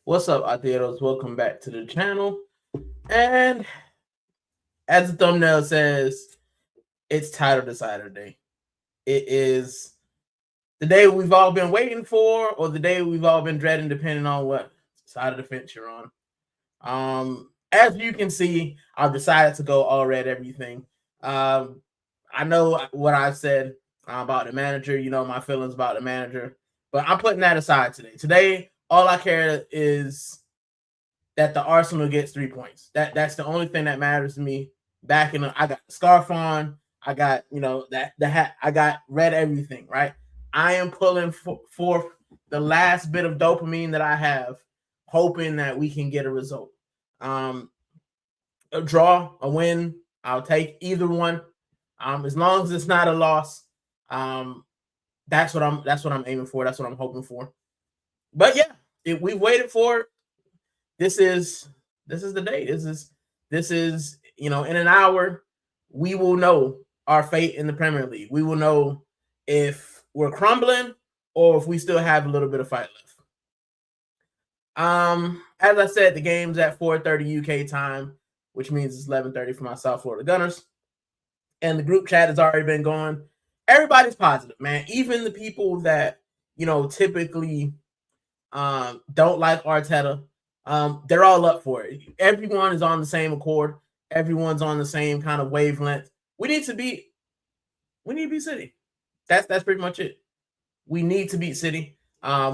What's up, Ateros? Welcome back to the channel. And as the thumbnail says, it's Title Decider Day. It is the day we've all been waiting for, or the day we've all been dreading, depending on what side of the fence you're on. As you can see, I've decided to go all red everything. I know what I've said about the manager. You know my feelings about the manager, but I'm putting that aside today. Today, all I care is that the Arsenal gets 3 points. That's the only thing that matters to me. Back in, I got the scarf on. I got that the hat. I got red everything. Right. I am pulling forth the last bit of dopamine that I have, hoping that we can get a result. A draw, a win, I'll take either one. As long as it's not a loss. That's what I'm aiming for. That's what I'm hoping for. But yeah, we've waited for it. This is the day. This is in an hour we will know our fate in the Premier League. We will know if we're crumbling or if we still have a little bit of fight left. As I said, the game's at 4:30 UK time, which means it's 11:30 for my South Florida Gunners. And the group chat has already been going. Everybody's positive, man. Even the people that typically don't like Arteta, they're all up for it. Everyone is on the same accord. Everyone's on the same kind of wavelength. We need to beat City. That's pretty much it. We need to beat City.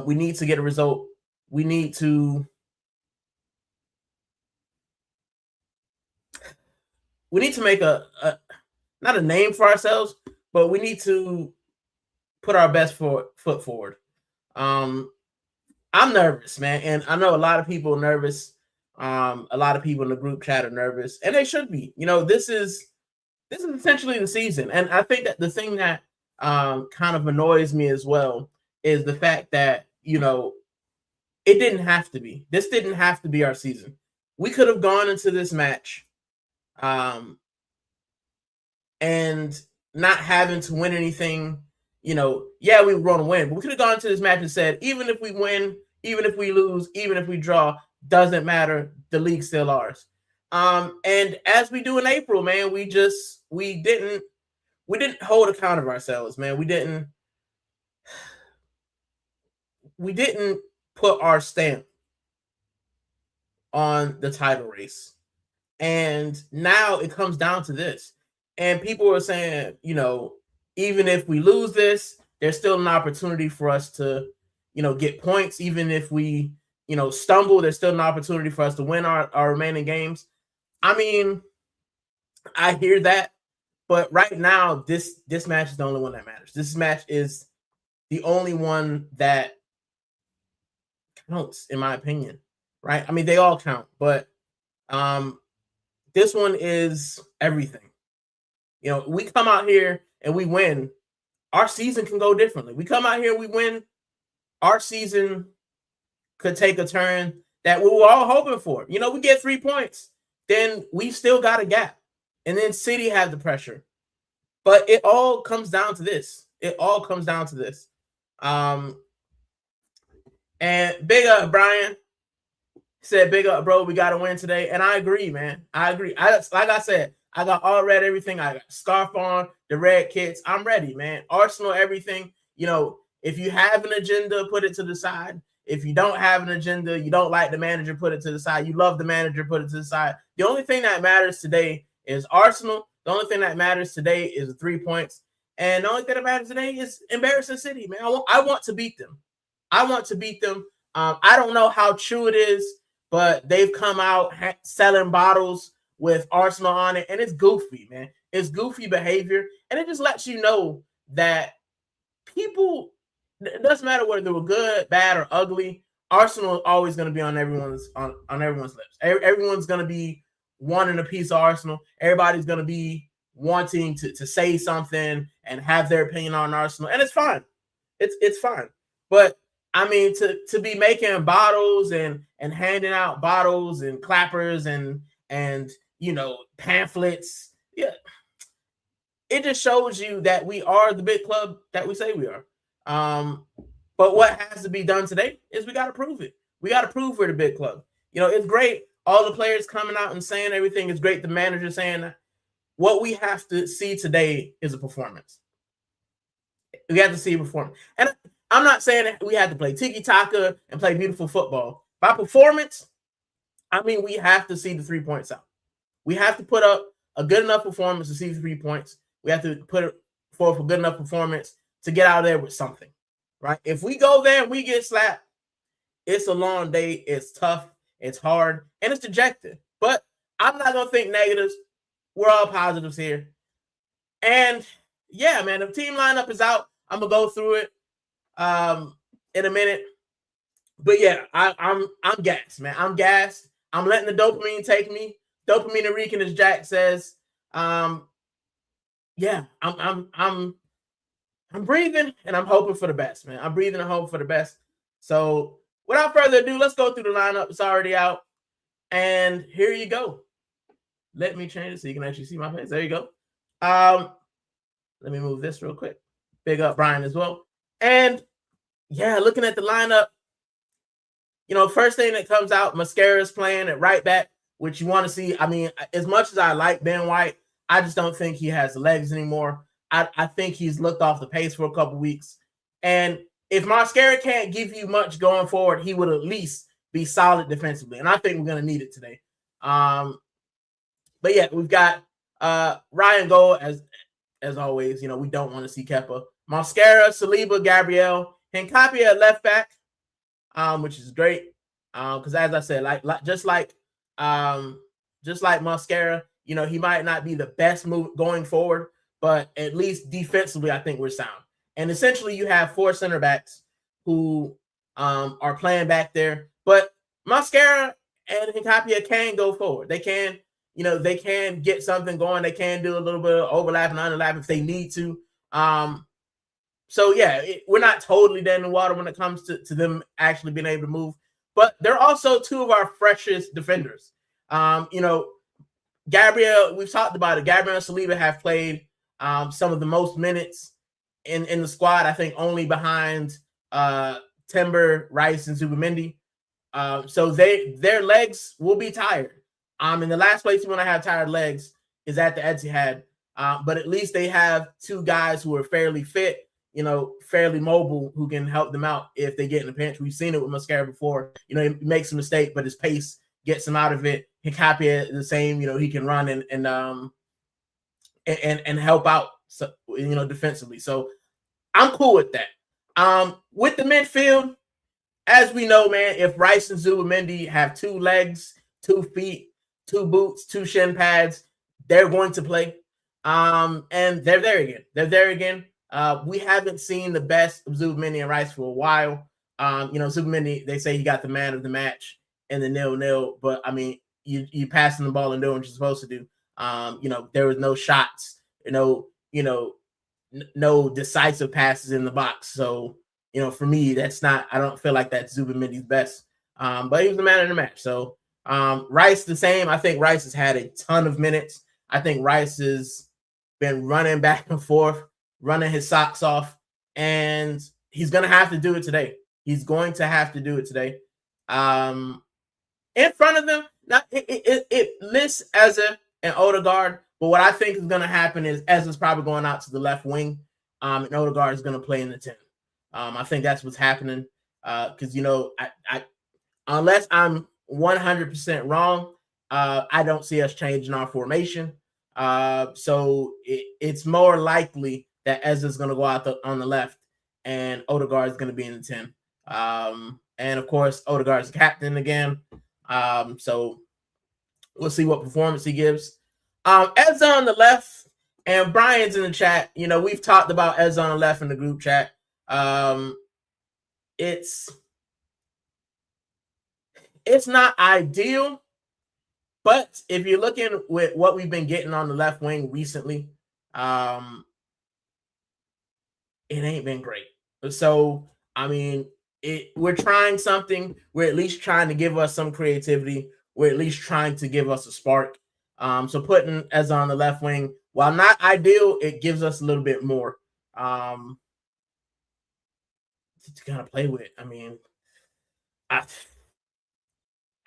We need to get a result. We need to make a not a name for ourselves, but we need to put our best foot forward. I'm nervous, man, and I know a lot of people are nervous. A lot of people in the group chat are nervous, and they should be. This is essentially the season, and I think that the thing that kind of annoys me as well is the fact that it didn't have to be. This didn't have to be our season. We could have gone into this match, and not having to win anything. Yeah, we were going to win, but we could have gone into this match and said, even if we win, even if we lose, even if we draw, doesn't matter. The league's still ours. And as we do in April, man, we didn't hold account of ourselves, man. We didn't put our stamp on the title race. And now it comes down to this. And people are saying, even if we lose this, there's still an opportunity for us to, get points. Even if we, stumble, there's still an opportunity for us to win our remaining games. I mean, I hear that, but right now, this match is the only one that matters. This match is the only one that counts, in my opinion. Right? I mean, they all count, but this one is everything. We come out here and we win, our season can go differently. We come out here, we win, our season could take a turn that we were all hoping for. We get 3 points, then we still got a gap. And then City have the pressure. But it all comes down to this. And big up, Brian. Said, big up, bro. We got to win today. And I agree, man. I agree. Like I said, I got all red everything. I got scarf on, the red kits. I'm ready, man. Arsenal, everything. If you have an agenda, put it to the side. If you don't have an agenda, you don't like the manager, put it to the side. You love the manager, put it to the side. The only thing that matters today is Arsenal. The only thing that matters today is the 3 points. And the only thing that matters today is embarrassing City, man. I want to beat them. I don't know how true it is, but they've come out selling bottles with Arsenal on it, and it's goofy, man. It's goofy behavior, and it just lets you know that people, it doesn't matter whether they were good, bad, or ugly, Arsenal is always going to be on everyone's lips. Everyone's going to be wanting a piece of Arsenal. Everybody's going to be wanting to say something and have their opinion on Arsenal, and it's fine. It's fine. But I mean, to be making bottles and handing out bottles and clappers and pamphlets, yeah, it just shows you that we are the big club that we say we are. But what has to be done today is we got to prove it. We got to prove we're the big club. You know, it's great. All the players coming out and saying everything is great. The manager saying that. What we have to see today is a performance. We have to see a performance. And I'm not saying that we have to play tiki-taka and play beautiful football. By performance, I mean we have to see the 3 points out. We have to put up a good enough performance to see the 3 points. We have to put forth a good enough performance to get out of there with something, right? If we go there and we get slapped, it's a long day. It's tough. It's hard. And it's dejected. But I'm not going to think negatives. We're all positives here. And yeah, man, the team lineup is out. I'm going to go through it in a minute. But yeah, I'm gassed, man. I'm gassed. I'm letting the dopamine take me. Dopamine Rican, as Jack says. Yeah, I'm breathing and I'm hoping for the best, man. I'm breathing and hoping for the best. So without further ado, let's go through the lineup. It's already out. And here you go. Let me change it so you can actually see my face. There you go. Let me move this real quick. Big up Brian as well. And yeah, looking at the lineup, you know, first thing that comes out, Mascara's playing at right back, which you want to see. I mean, as much as I like Ben White, I just don't think he has the legs anymore. I think he's looked off the pace for a couple weeks. And if Mascara can't give you much going forward, he would at least be solid defensively. And I think we're going to need it today. But yeah, we've got Ryan Gold as always. You know, we don't want to see Kepa. Mascara, Saliba, Gabriel, Hincapie at left back, which is great. Because as I said, just like Mascara, you know, he might not be the best move going forward, but at least defensively, I think we're sound. And essentially, you have 4 center backs who are playing back there. But Mascara and Hincapie can go forward. They can, you know, they can get something going. They can do a little bit of overlap and underlap if they need to. So yeah, we're not totally dead in the water when it comes to them actually being able to move. But they're also 2 of our freshest defenders. You know, Gabriel, we've talked about it. Gabriel and Saliba have played some of the most minutes in the squad. I think only behind Timber, Rice, and Zubimendi. So their legs will be tired. And the last place you want to have tired legs is at the Etihad. But at least they have 2 guys who are fairly fit, you know, fairly mobile, who can help them out if they get in a pinch. We've seen it with Mascara before. You know, he makes a mistake, but his pace gets him out of it. Hincapie the same. You know, he can run and help out, so, you know, defensively. So I'm cool with that. With the midfield, as we know, man, if Rice and Zubimendi have 2 legs, 2 feet, 2 boots, 2 shin pads, they're going to play. And they're there again. They're there again. We haven't seen the best of Zubimendi and Rice for a while. You know, Zubimendi, they say he got the man of the match in the 0-0, but I mean, you passing the ball and doing what you're supposed to do. You know, there was no shots, no decisive passes in the box. So, you know, for me, I don't feel like that's Zubimendi's best. But he was the man of the match. So Rice the same. I think Rice has had a ton of minutes. I think Rice has been running back and forth, running his socks off, and he's going to have to do it today. He's going to have to do it today. In front of them, now it lists Eze and Odegaard, but what I think is going to happen is Eze's probably going out to the left wing, and Odegaard is going to play in the 10. I think that's what's happening because, you know, I unless I'm 100% wrong, I don't see us changing our formation. So it's more likely that Eze is going to go out on the left and Odegaard is going to be in the 10. And of course, Odegaard is captain again. So we'll see what performance he gives. Eze on the left, and Brian's in the chat. You know, we've talked about Eze on the left in the group chat. It's not ideal, but if you're looking with what we've been getting on the left wing recently, it ain't been great. So, I mean, we're trying something. We're at least trying to give us some creativity. We're at least trying to give us a spark. So putting Eze on the left wing, while not ideal, it gives us a little bit more to kind of play with. I mean,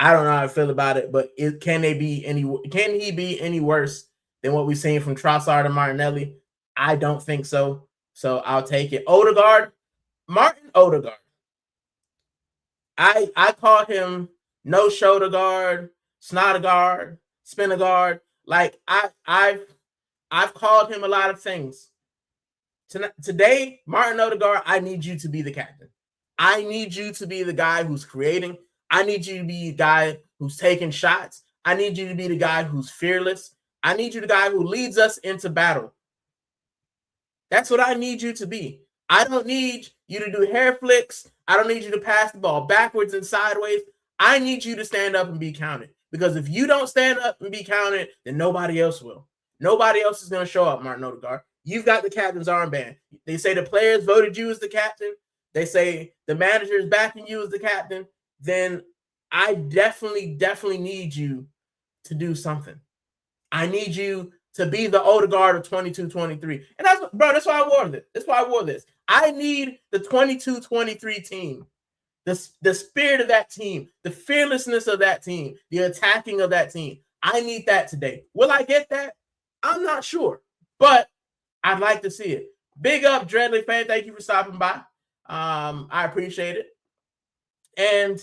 I don't know how I feel about it, but can he be any worse than what we've seen from Trossard and Martinelli? I don't think so. So I'll take it. Martin Odegaard. I call him no shoulder guard, Snodegard, Spinagard. Like I've called him a lot of things. Today, Martin Odegaard, I need you to be the captain. I need you to be the guy who's creating. I need you to be the guy who's taking shots. I need you to be the guy who's fearless. I need you the guy who leads us into battle. That's what I need you to be. I don't need you to do hair flicks. I don't need you to pass the ball backwards and sideways. I need you to stand up and be counted. Because if you don't stand up and be counted, then nobody else will. Nobody else is going to show up, Martin Odegaard. You've got the captain's armband. They say the players voted you as the captain. They say the manager is backing you as the captain. Then I definitely need you to do something. I need you to be the Odegaard of 22-23. And that's why I wore this. That's why I wore this. I need the 22-23 team. The spirit of that team, the fearlessness of that team, the attacking of that team. I need that today. Will I get that? I'm not sure, but I'd like to see it. Big up, Dreadly fan. Thank you for stopping by. I appreciate it. And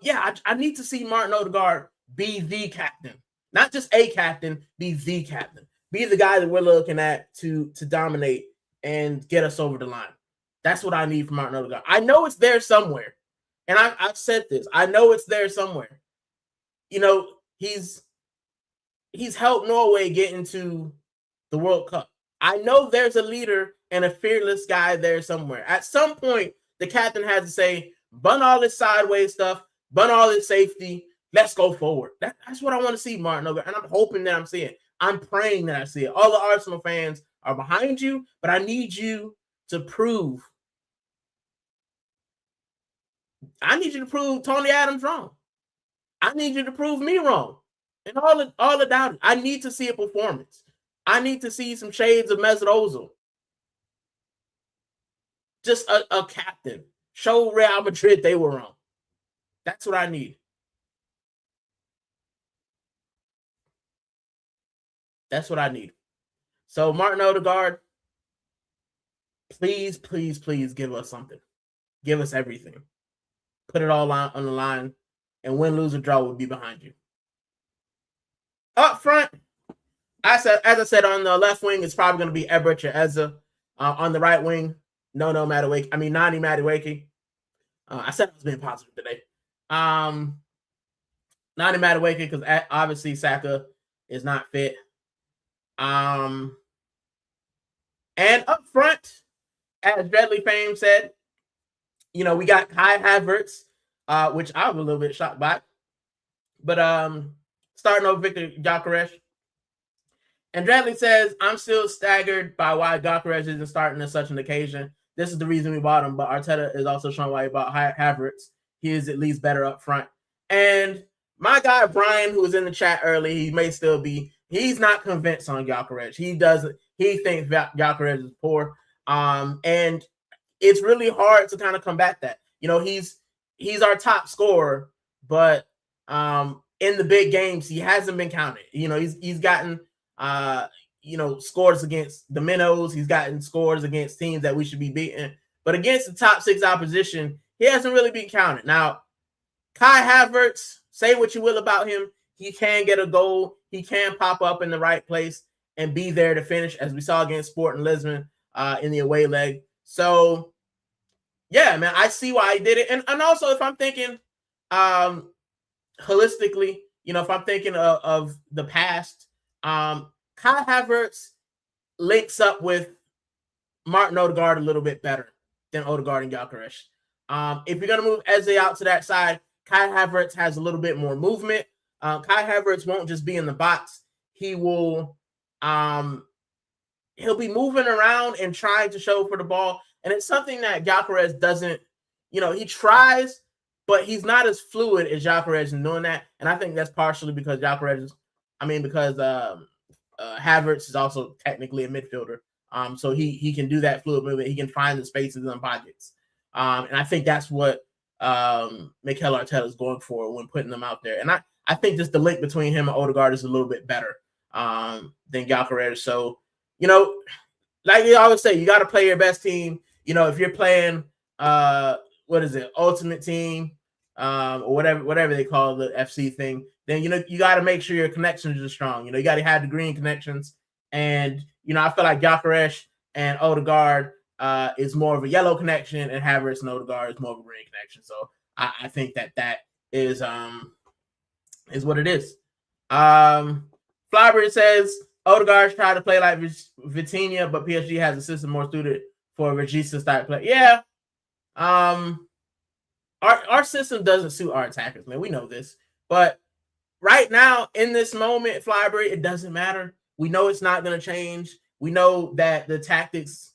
yeah, I need to see Martin Odegaard be the captain. Not just a captain, be the captain. Be the guy that we're looking at to dominate and get us over the line. That's what I need from Martin Odegaard. I know it's there somewhere. And I've said this. I know it's there somewhere. You know, he's helped Norway get into the World Cup. I know there's a leader and a fearless guy there somewhere. At some point, the captain has to say, bun all this sideways stuff, bun all this safety, let's go forward. That's what I want to see, Martin Odegaard. And I'm hoping that I'm seeing it. I'm praying that I see it. All the Arsenal fans are behind you, but I need you to prove. I need you to prove Tony Adams wrong. I need you to prove me wrong. And all the doubters. I need to see a performance. I need to see some shades of Mesut Ozil. Just a captain. Show Real Madrid they were wrong. That's what I need. That's what I need. So Martin Odegaard, please give us something. Give us everything. Put it all on the line, and win, lose, or draw will be behind you. Up front, as I said, on the left wing, it's probably going to be Eberechi Eze. On the right wing, Nani Madueke. I said I was being positive today. Nani Madueke, because obviously Saka is not fit. And up front, as Dreadly Fame said, you know, we got Kai Havertz, which I was a little bit shocked by. But starting over Victor Gyökeres. And Dreadly says, I'm still staggered by why Gyökeres isn't starting on such an occasion. This is the reason we bought him, but Arteta is also showing why he bought Havertz. He is at least better up front. And my guy, Brian, who was in the chat early, he may still be, he's not convinced on Gyökeres. He thinks Gyökeres is poor. And it's really hard to kind of combat that. You know, he's our top scorer, but in the big games, he hasn't been counted. You know, he's gotten scores against the minnows. He's gotten scores against teams that we should be beating. But against the top six opposition, he hasn't really been counted. Now, Kai Havertz, say what you will about him, he can get a goal. He can pop up in the right place and be there to finish, as we saw against Sporting Lisbon in the away leg. So, yeah, man, I see why he did it. And also, if I'm thinking holistically, you know, if I'm thinking of the past, Kai Havertz links up with Martin Odegaard a little bit better than Odegaard and Gyökeres. If you're going to move Eze out to that side, Kai Havertz has a little bit more movement. Kai Havertz won't just be in the box. He will he'll be moving around and trying to show for the ball. And it's something that Gyökeres doesn't, you know, he tries, but he's not as fluid as Gyökeres in doing that. And I think that's partially because Havertz is also technically a midfielder. So he can do that fluid movement. He can find the spaces and pockets. And I think that's what Mikel Arteta is going for when putting them out there. And I think just the link between him and Odegaard is a little bit better than Gyökeres. So, like you always say, you got to play your best team. If you're playing, what is it, Ultimate Team, or whatever they call the FC thing, then, you got to make sure your connections are strong. You got to have the green connections. And, I feel like Gyökeres and Odegaard is more of a yellow connection, and Havertz and Odegaard is more of a green connection. So I think that is what it is. Flavour says Odegaard's trying to play like Vitinha, but PSG has a system more suited for Regista style play. Yeah. Our system doesn't suit our attackers, man. We know this. But right now, in this moment, Flavour, it doesn't matter. We know it's not going to change. We know that the tactics,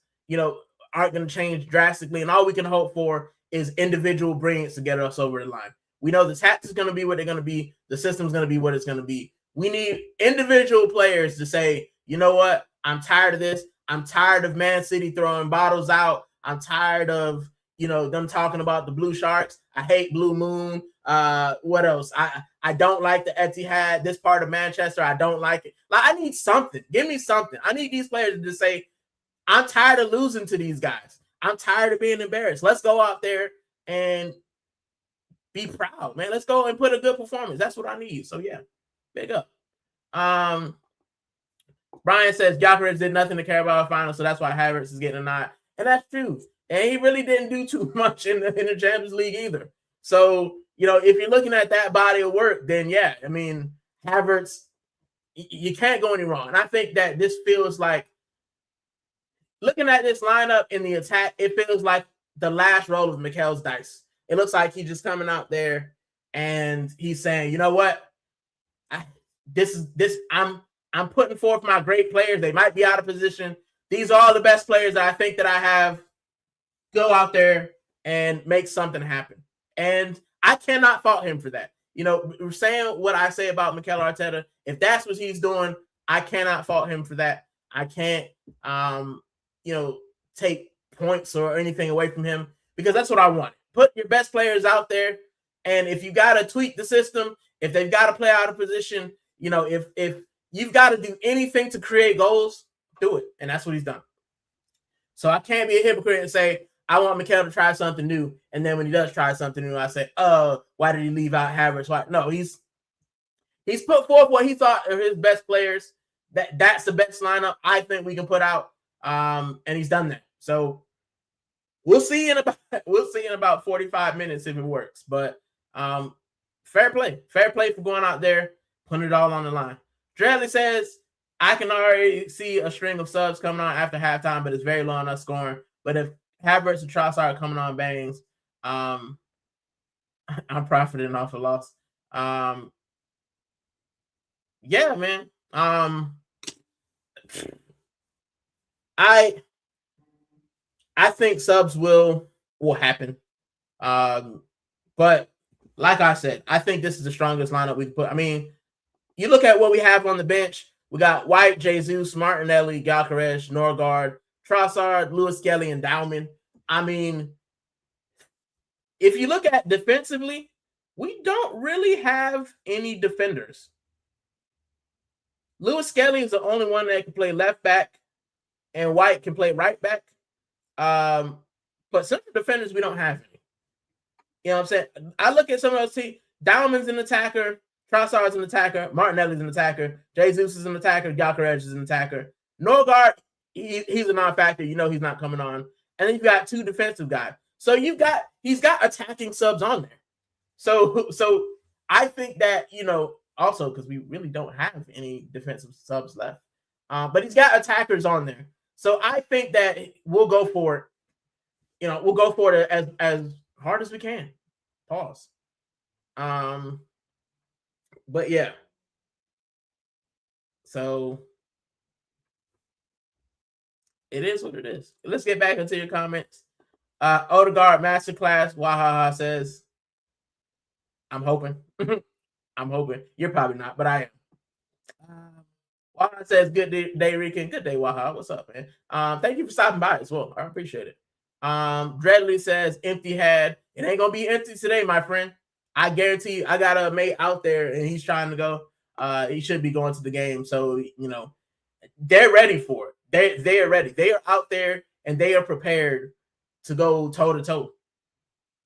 aren't going to change drastically. And all we can hope for is individual brilliance to get us over the line. We know the tactics is going to be what they're going to be. The system's going to be what it's going to be. We need individual players to say, you know what? I'm tired of this. I'm tired of Man City throwing bottles out. I'm tired of, them talking about the Blue Sharks. I hate Blue Moon. What else? I don't like the Etihad. This part of Manchester, I don't like it. Like, I need something. Give me something. I need these players to say, I'm tired of losing to these guys. I'm tired of being embarrassed. Let's go out there and be proud, man. Let's go and put a good performance. That's what I need. So, yeah, big up. Brian says Gyökeres did nothing to care about a final, so that's why Havertz is getting a nod. And that's true. And he really didn't do too much in the Champions League either. So, if you're looking at that body of work, then, yeah, I mean, Havertz, you can't go any wrong. And I think that this feels like, looking at this lineup in the attack, it feels like the last roll of Mikel's dice. It looks like he's just coming out there and he's saying, you know what? I'm putting forth my great players. They might be out of position. These are all the best players that I think that I have. Go out there and make something happen. And I cannot fault him for that. Saying what I say about Mikel Arteta, if that's what he's doing, I cannot fault him for that. I can't, take points or anything away from him, because that's what I want. Put your best players out there. And if you got to tweak the system, if they've got to play out of position, if you've got to do anything to create goals, do it. And that's what he's done. So I can't be a hypocrite and say, I want Mikel to try something new. And then when he does try something new, I say, oh, why did he leave out Havertz? Why? No, he's put forth what he thought are his best players. That's the best lineup I think we can put out. And he's done that. So we'll see in about 45 minutes if it works. But fair play for going out there, putting it all on the line. Dreadly says, I can already see a string of subs coming on after halftime, but it's very low on us scoring. But if Havertz and Trossard are coming on bangs, I'm profiting off a loss. Yeah, man. I think subs will happen. But like I said, I think this is the strongest lineup we can put. I mean, you look at what we have on the bench. We got White, Jesus, Martinelli, Gyökeres, Norgard, Trossard, Lewis Kelly, and Dauman. I mean, if you look at defensively, we don't really have any defenders. Lewis Kelly is the only one that can play left back, and White can play right back. But central defenders, we don't have any. You know what I'm saying? I look at some of those teams. Dauman's an attacker. Trossard's an attacker. Martinelli's an attacker. Jesus is an attacker. Gyökeres is an attacker. Norgard, he's a non-factor. He's not coming on. And then you've got two defensive guys. So he's got attacking subs on there. So I think that, also because we really don't have any defensive subs left. But he's got attackers on there. So I think that we'll go for it. We'll go for it as hard as we can. Pause. But yeah. So it is what it is. Let's get back into your comments. Odegaard Masterclass, Wahaha says, I'm hoping. I'm hoping. You're probably not, but I am. Waha says, good day, Rican. Good day, Waha. What's up, man? Thank you for stopping by as well. I appreciate it. Dreadly says empty head. It ain't gonna be empty today, my friend. I guarantee you, I got a mate out there and he's trying to go. He should be going to the game. So, you know, they're ready for it. They are ready. They are out there and they are prepared to go toe to toe.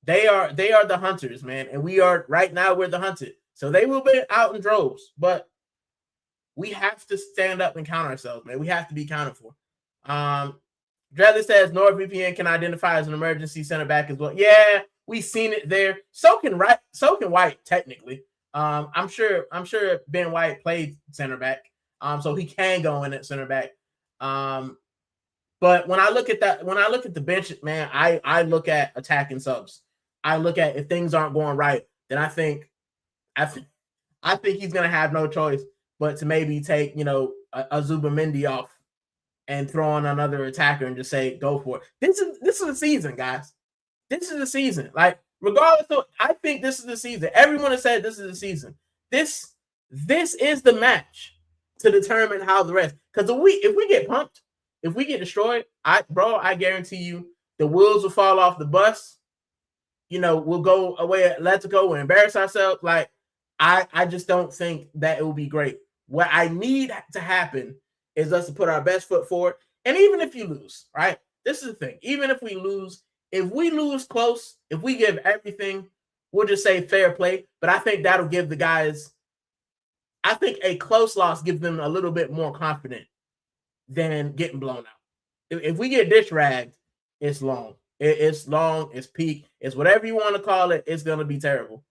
They are the hunters, man. And we are right now, we're the hunted. So they will be out in droves, but we have to stand up and count ourselves, man. We have to be counted for. Dreadly says NordVPN can identify as an emergency center back as well. Yeah, we've seen it there. So can White, technically. I'm sure Ben White played center back. So he can go in at center back. But when I look at the bench, man, I look at attacking subs. I look at if things aren't going right, then I think he's gonna have no choice but to maybe take, you know, a Zubamendi off and throw on another attacker and just say, go for it. This is the season, guys. This is the season. Like, regardless of, I think this is the season. Everyone has said this is the season. This is the match to determine how the rest. Because if we get pumped, if we get destroyed, I guarantee you the wheels will fall off the bus. You know, we'll go away, let's go and embarrass ourselves. Like, I just don't think that it will be great. What I need to happen is us to put our best foot forward. And even if you lose, right? This is the thing. Even if we lose close, if we give everything, we'll just say fair play. But I think that'll give the guys, I think a close loss gives them a little bit more confident than getting blown out. If we get dish ragged, it's long. It's long, it's peak, it's whatever you want to call it, it's going to be terrible.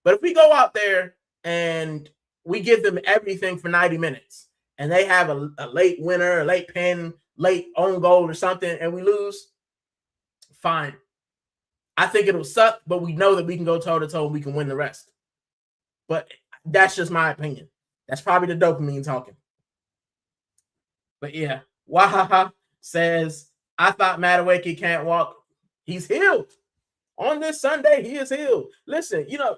But if we go out there and we give them everything for 90 minutes and they have a late winner, a late pin, late own goal or something, and we lose, fine. I think it'll suck, but we know that we can go toe-to-toe and we can win the rest. But that's just my opinion. That's probably the dopamine talking. But yeah, Wahaha says, I thought Madueke can't walk. He's healed. On this Sunday, he is healed. Listen, you know,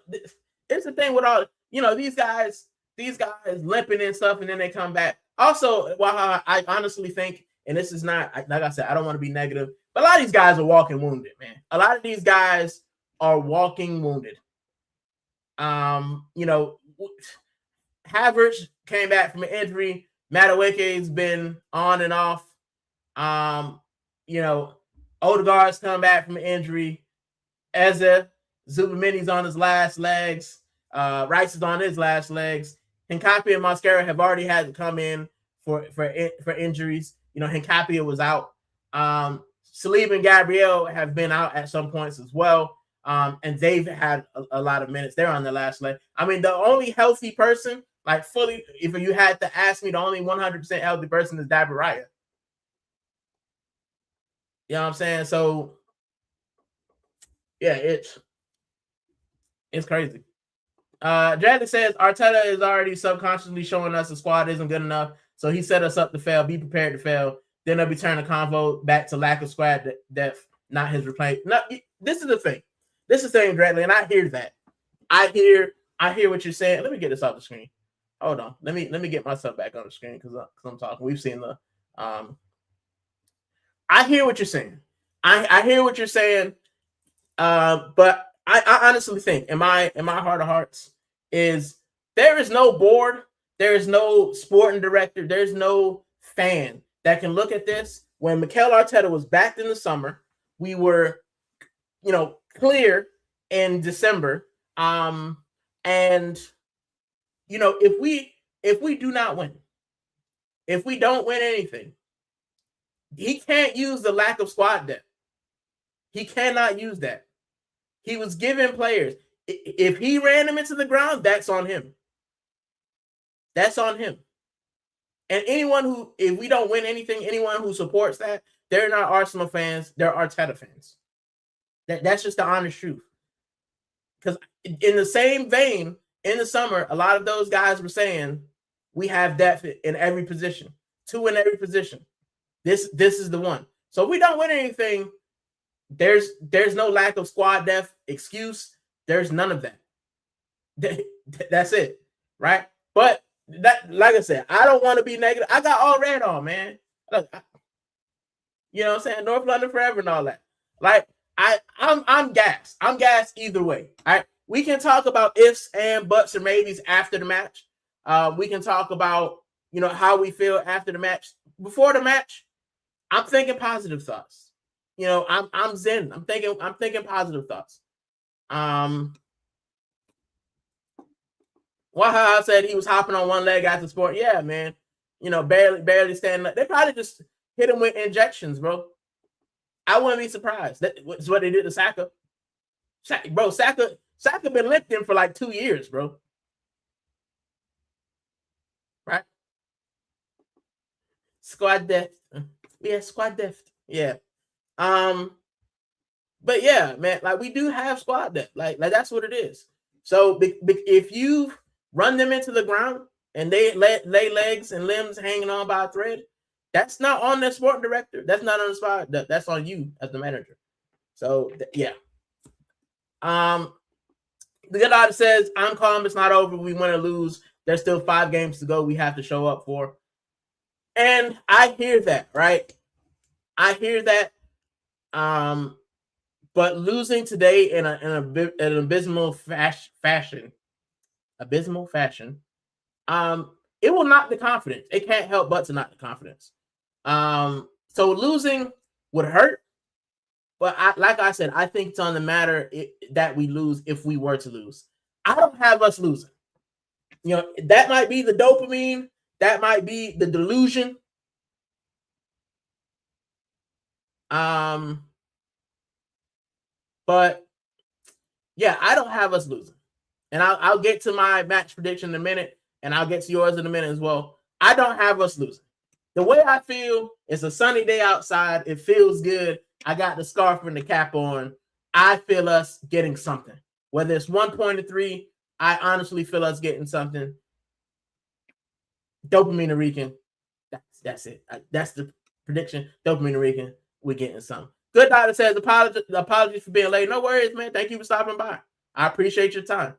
it's the thing with all, you know, these guys limping and stuff, and then they come back. Also, Wahaha, I honestly think, and this is not, like I said, I don't want to be negative, but a lot of these guys are walking wounded, man. A lot of these guys are walking wounded. You know, Havertz came back from an injury. Madueke's been on and off. You know, Odegaard's come back from an injury. Eze, Zubamendi's on his last legs. Rice is on his last legs. Hincapie and Mosquera have already had to come in for injuries. You know, Hincapie was out. Saliba and Gabriel have been out at some points as well. And they've had a lot of minutes. They're on the last leg. I mean, the only healthy person, like fully, if you had to ask me, the only 100% healthy person is David Raya. You know what I'm saying? So, yeah, it's crazy. Jadley says Arteta is already subconsciously showing us the squad isn't good enough, so he set us up to fail. Be prepared to fail. Then they'll be turning the convo back to lack of squad depth, not his replacement. No, this is the thing. This is the thing, Jadley, and I hear that. I hear what you're saying. Let me get this off the screen. Hold on. Let me get myself back on the screen because I'm talking. We've seen the. I hear what you're saying. I hear what you're saying. But I honestly think, in my heart of hearts, is there is no board, there is no sporting director, there's no fan that can look at this. When Mikel Arteta was backed in the summer, we were, you know, clear in December. And you know, if we do not win, if we don't win anything, he can't use the lack of squad depth. He cannot use that. He was giving players. If he ran them into the ground, that's on him. That's on him. And anyone who, if we don't win anything, anyone who supports that, they're not Arsenal fans, they're Arteta fans. That's just the honest truth. Because in the same vein, in the summer, a lot of those guys were saying, we have depth in every position. 2 in every position. This is the one. So if we don't win anything, there's no lack of squad depth excuse. There's none of that. That's it, right? But that, like I said, I don't want to be negative. I got all red on, man. Look, you know what I'm saying? North London forever and all that. Like I'm gassed. I'm gassed either way. All right. We can talk about ifs and buts and maybes after the match. We can talk about, you know, how we feel after the match. Before the match, I'm thinking positive thoughts. You know, I'm zen. I'm thinking positive thoughts. Waha said he was hopping on one leg after sport. Yeah, man. You know, barely standing up. They probably just hit him with injections, bro. I wouldn't be surprised. That's what they did to Saka. Bro, Saka been lifting for like 2 years, bro. Right? Squad depth. Yeah, squad depth. Yeah. But yeah, man, like we do have squad depth. Like that's what it is. So if you run them into the ground and they lay legs and limbs hanging on by a thread, that's not on the sport director. That's not on the spot. That's on you as the manager. So yeah. The good auditor says, I'm calm, it's not over. We win or lose. There's still 5 games to go. We have to show up for. And I hear that, right? I hear that. But losing today in an abysmal fashion, it will knock the confidence. It can't help but to knock the confidence. So losing would hurt. But like I said, I think it's on the matter that we lose if we were to lose. I don't have us losing. You know, that might be the dopamine. That might be the delusion. But yeah, I don't have us losing. And I'll get to my match prediction in a minute, and I'll get to yours in a minute as well. I don't have us losing. The way I feel, it's a sunny day outside. It feels good. I got the scarf and the cap on. I feel us getting something. Whether it's 1 point or 3, I honestly feel us getting something. Dopamine Rican. That's it. That's the prediction. Dopamine Rican. We're getting something. Good doctor says, apologies for being late. No worries, man. Thank you for stopping by. I appreciate your time.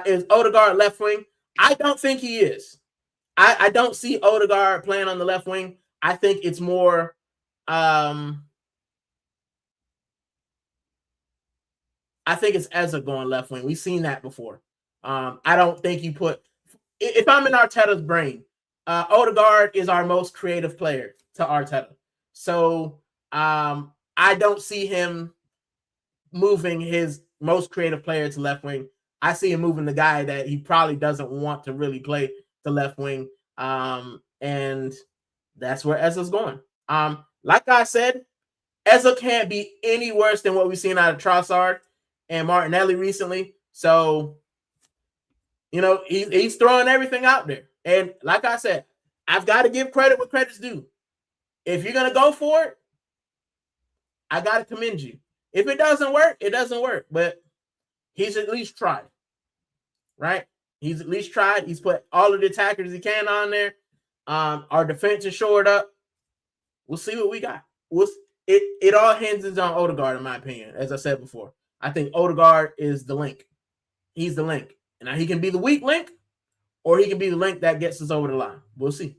Is Odegaard left wing? I don't think he is. I don't see Odegaard playing on the left wing. I think it's more I think it's Ezra going left wing. We've seen that before. I don't think you put if I'm in Arteta's brain, Odegaard is our most creative player to Arteta. So I don't see him moving his most creative player to left wing. I see him moving the guy that he probably doesn't want to really play the left wing. And that's where Ezra's going. Like I said, Ezra can't be any worse than what we've seen out of Trossard and Martinelli recently. So, you know, he's throwing everything out there. And like I said, I've got to give credit what credit's due. If you're going to go for it, I got to commend you. If it doesn't work, it doesn't work. But he's at least tried, right? He's at least tried. He's put all of the attackers he can on there. Our defense is shored up. We'll see what we got. It all hinges on Odegaard, in my opinion, as I said before. I think Odegaard is the link. He's the link. Now, he can be the weak link, or he can be the link that gets us over the line. We'll see.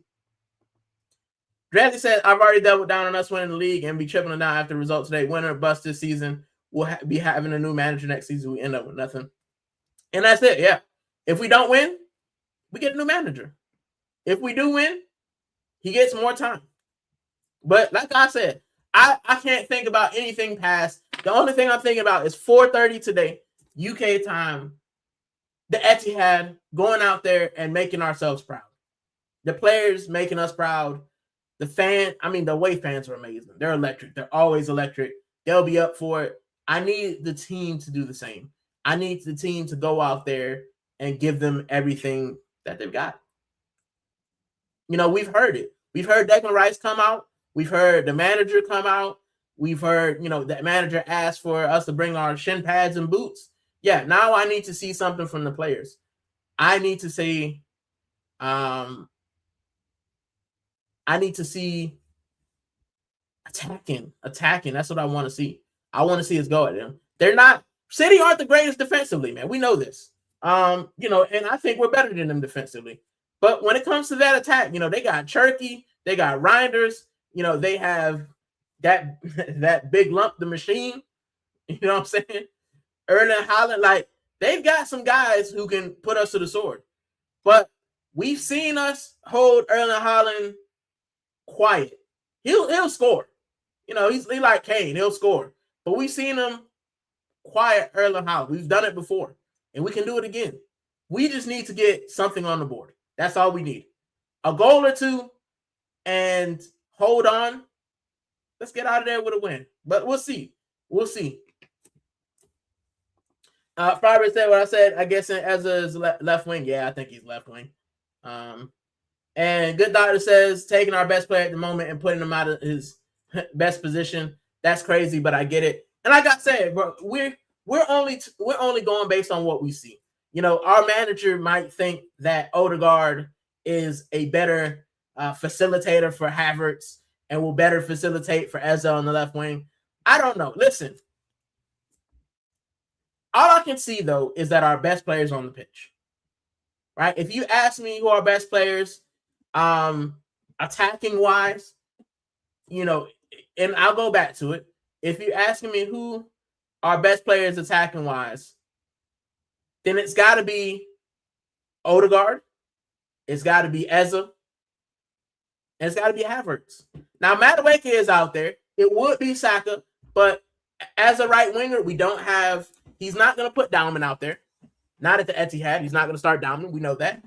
Bradley said, I've already doubled down on us winning the league and be tripling down after the result today. Winner or bust this season. We'll be having a new manager next season. We end up with nothing. And that's it, yeah. If we don't win, we get a new manager. If we do win, he gets more time. But like I said, I can't think about anything past. The only thing I'm thinking about is 4:30 today, UK time, the Etihad, going out there and making ourselves proud. The players making us proud. The away fans are amazing. They're electric. They're always electric. They'll be up for it. I need the team to do the same. I need the team to go out there and give them everything that they've got. You know, we've heard it. We've heard Declan Rice come out. We've heard the manager come out. We've heard, you know, that manager asked for us to bring our shin pads and boots. Yeah, now I need to see something from the players. I need to see attacking. That's what I want to see. I want to see us go at them. City aren't the greatest defensively, man. We know this. You know, and I think we're better than them defensively. But when it comes to that attack, you know, they got Cherky, they got Reinders, you know, they have that big lump, the machine. You know what I'm saying? Erling Haaland, like they've got some guys who can put us to the sword, but we've seen us hold Erling Haaland quiet. He'll score. You know, he's like Kane. He'll score, but we've seen him quiet Erling Haaland. We've done it before, and we can do it again. We just need to get something on the board. That's all we need. A goal or two, and hold on. Let's get out of there with a win. But we'll see. We'll see. Flavour said what I said. I guess Ezra's left wing. Yeah, I think he's left wing. And Good Doctor says taking our best player at the moment and putting him out of his best position. That's crazy, but I get it. And like I said, bro, we're only going based on what we see. You know, our manager might think that Odegaard is a better facilitator for Havertz and will better facilitate for Ezra on the left wing. I don't know. Listen, all I can see, though, is that our best players on the pitch, right? If you ask me who our best players, attacking-wise, you know, and I'll go back to it. If you're asking me who our best players attacking-wise, then it's got to be Odegaard, it's got to be Ezra, and it's got to be Havertz. Now, Madueke is out there. It would be Saka, but as a right winger, we don't have. He's not going to put Dauman out there. Not at the Etihad. He's not going to start Dauman. We know that.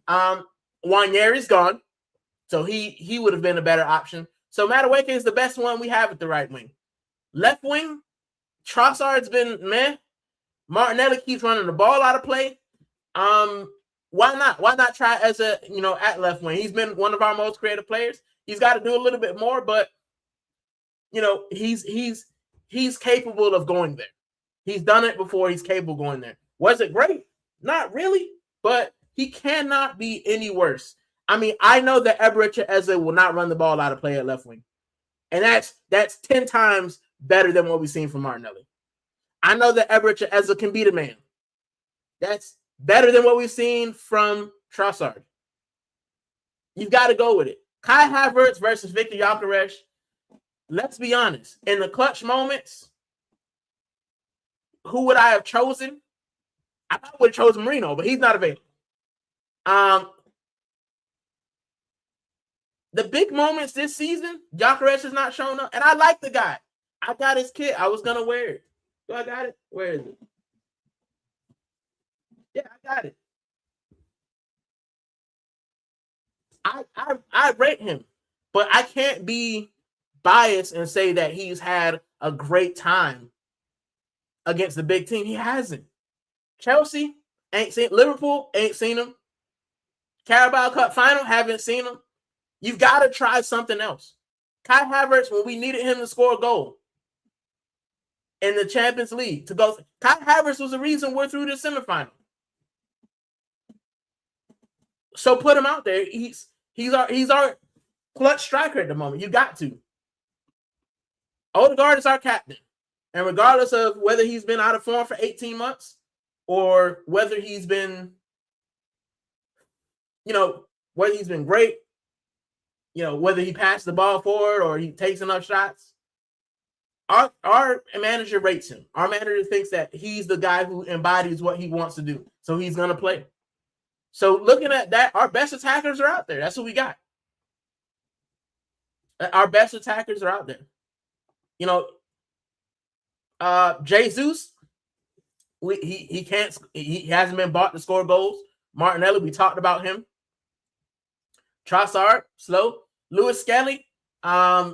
Nwaneri's gone, so he would have been a better option. So Madueke is the best one we have at the right wing. Left wing, Trossard's been meh. Martinelli keeps running the ball out of play. Why not? Why not try as a at left wing? He's been one of our most creative players. He's got to do a little bit more, but he's capable of going there. He's done it before. He's capable of going there. Was it great? Not really, but he cannot be any worse. I mean, I know that Eberechi Eze will not run the ball out of play at left wing, and that's 10 times better than what we've seen from Martinelli. I know that Eberechi Eze can be the man. That's better than what we've seen from Trossard. You've got to go with it. Kai Havertz versus Victor Gyökeres. Let's be honest. In the clutch moments, who would I have chosen? I would have chosen Marino, but he's not available. The big moments this season, Gyökeres has not shown up, and I like the guy. I got his kit. I was gonna wear it. So I got it. Where is it? Yeah, I got it. I rate him, but I can't be biased and say that he's had a great time against the big team. He hasn't. Chelsea ain't seen. Liverpool ain't seen him. Carabao Cup final, haven't seen him. You've got to try something else. Kai Havertz, when we needed him to score a goal in the Champions League to go, Kai Havertz was the reason we're through the semifinal. So put him out there. He's our clutch striker at the moment. You got to. Odegaard is our captain. And regardless of whether he's been out of form for 18 months or whether he's been, whether he's been great, whether he passed the ball forward or he takes enough shots, our manager rates him. Our manager thinks that he's the guy who embodies what he wants to do. So he's going to play. So looking at that, our best attackers are out there. That's what we got. Our best attackers are out there. Jesus, he hasn't been bought to score goals. Martinelli, we talked about him. Trossard, slow. Lewis Skelly,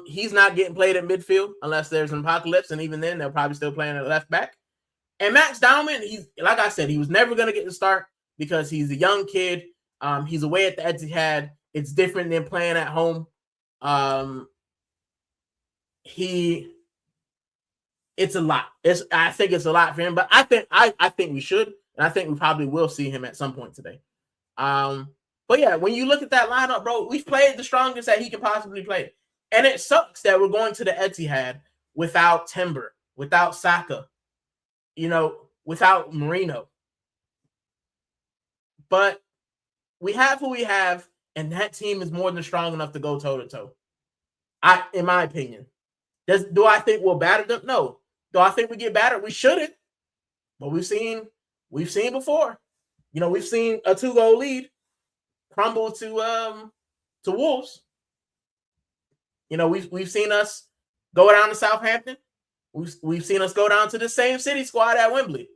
he's not getting played at midfield unless there's an apocalypse, and even then, they'll probably still play at left back. And Max Dauman, he's like I said, he was never going to get the start because he's a young kid. He's away at the Etihad. It's different than playing at home. It's a lot. I think it's a lot for him, but I think we should, and I think we probably will see him at some point today. But yeah, when you look at that lineup, bro, we've played the strongest that he can possibly play. And it sucks that we're going to the Etihad without Timber, without Saka, without Marino. But we have who we have, and that team is more than strong enough to go toe-to-toe. In my opinion. Do I think we'll batter them? No. Do I think we get battered? We shouldn't. But we've seen before. We've seen a 2-goal lead crumble to Wolves. We've seen us go down to Southampton. We've seen us go down to the same City squad at Wembley.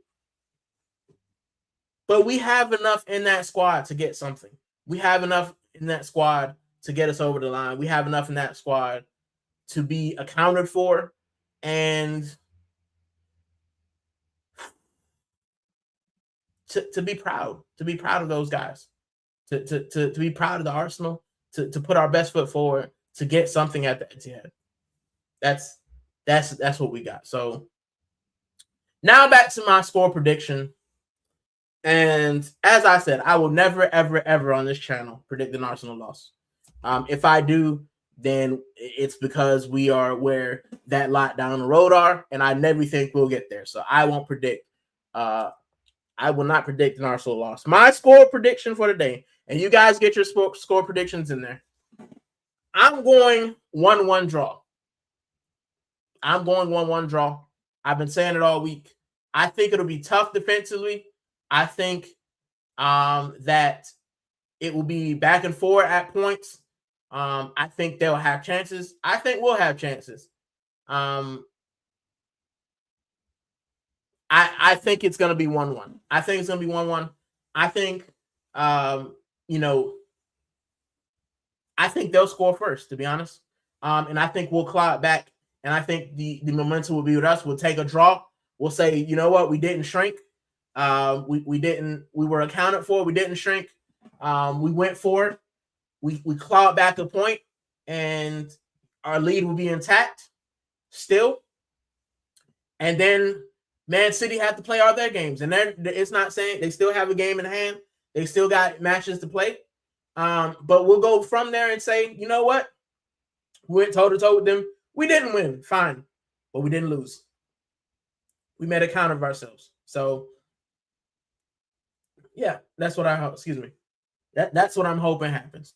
But we have enough in that squad to get something. We have enough in that squad to get us over the line. We have enough in that squad to be accounted for and to be proud. To be proud of those guys. To be proud of the Arsenal. To put our best foot forward. To get something at the Etihad. That's what we got. So now back to my score prediction. And as I said, I will never, ever, ever on this channel predict an Arsenal loss. If I do, then it's because we are where that lot down the road are, and I never think we'll get there. So I won't predict. I will not predict an Arsenal loss. My score prediction for the day, and you guys get your score predictions in there. I'm going 1-1 draw. I'm going 1-1 draw. I've been saying it all week. I think it'll be tough defensively. I think that it will be back and forth at points. I think they'll have chances. I think we'll have chances. I think it's going to be 1-1. I think it's going to be 1-1. I think, I think they'll score first, to be honest. And I think we'll claw it back. And I think the momentum will be with us. We'll take a draw. We'll say, you know what? We didn't shrink. We were accounted for. We didn't shrink. We went for it. We clawed back a point, and our lead will be intact still. And then Man City have to play all their games, and it's not saying they still have a game in hand. They still got matches to play. But we'll go from there and say, you know what? We went toe-to-toe with them. We didn't win, fine, but we didn't lose. We made a count of ourselves. So, yeah, that's what that's what I'm hoping happens.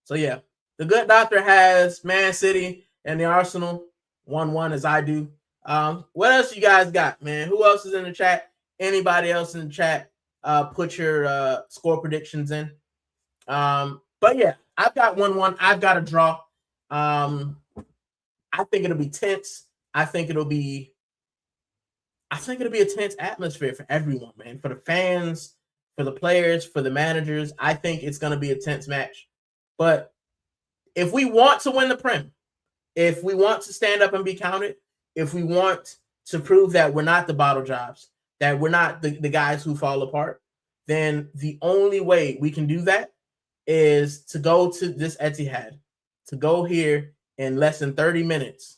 So, yeah, the good doctor has Man City and the Arsenal 1-1 as I do. What else you guys got, man? Who else is in the chat? Anybody else in the chat? Put your score predictions in. But yeah, I've got 1-1. I've got a draw. I think it'll be tense. I think it'll be a tense atmosphere for everyone, man. For the fans, for the players, for the managers. I think it's going to be a tense match. But if we want to win the Prem, if we want to stand up and be counted, if we want to prove that we're not the bottle jobs, that we're not the guys who fall apart, then the only way we can do that is to go to this Etihad, to go here in less than 30 minutes.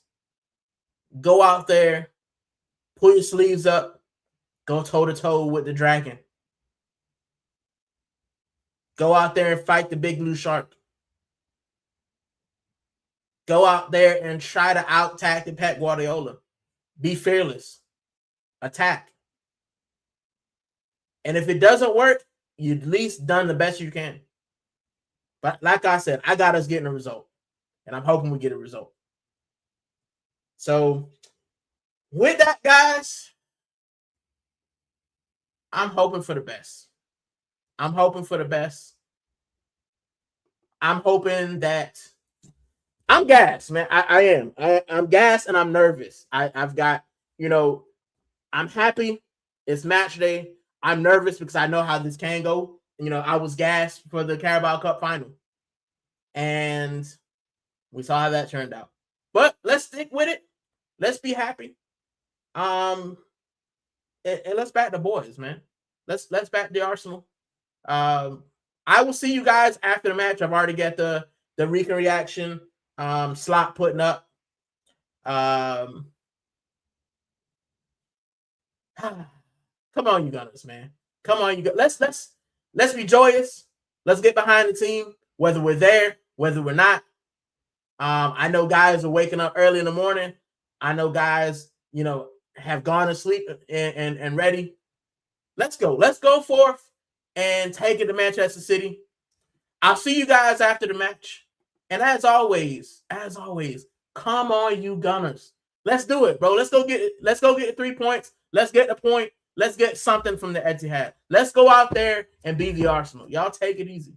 Go out there, pull your sleeves up, go toe-to-toe with the Dragon. Go out there and fight the big blue shark. Go out there and try to out-tactic Pep Guardiola. Be fearless. Attack. And if it doesn't work, you at least done the best you can. But like I said, I got us getting a result. And I'm hoping we get a result. So, with that, guys, I'm hoping for the best. I'm hoping for the best. I'm hoping that I'm gassed, man. I am. I'm gassed and I'm nervous. I've got, I'm happy. It's match day. I'm nervous because I know how this can go. I was gassed for the Carabao Cup final. And we saw how that turned out. But let's stick with it. Let's be happy. And let's back the boys, man. Let's back the Arsenal. I will see you guys after the match. I've already got the Rican reaction slot putting up. Come on, you Gunners, man. Come on, you Gunners. Let's be joyous. Let's get behind the team, whether we're there, whether we're not. I know guys are waking up early in the morning. I know guys, have gone to sleep and ready. Let's go. Let's go forth and take it to Manchester City. I'll see you guys after the match. And as always, come on, you Gunners. Let's do it, bro. Let's go get 3 points. Let's get the point. Let's get something from the Etihad. Let's go out there and be the Arsenal. Y'all take it easy.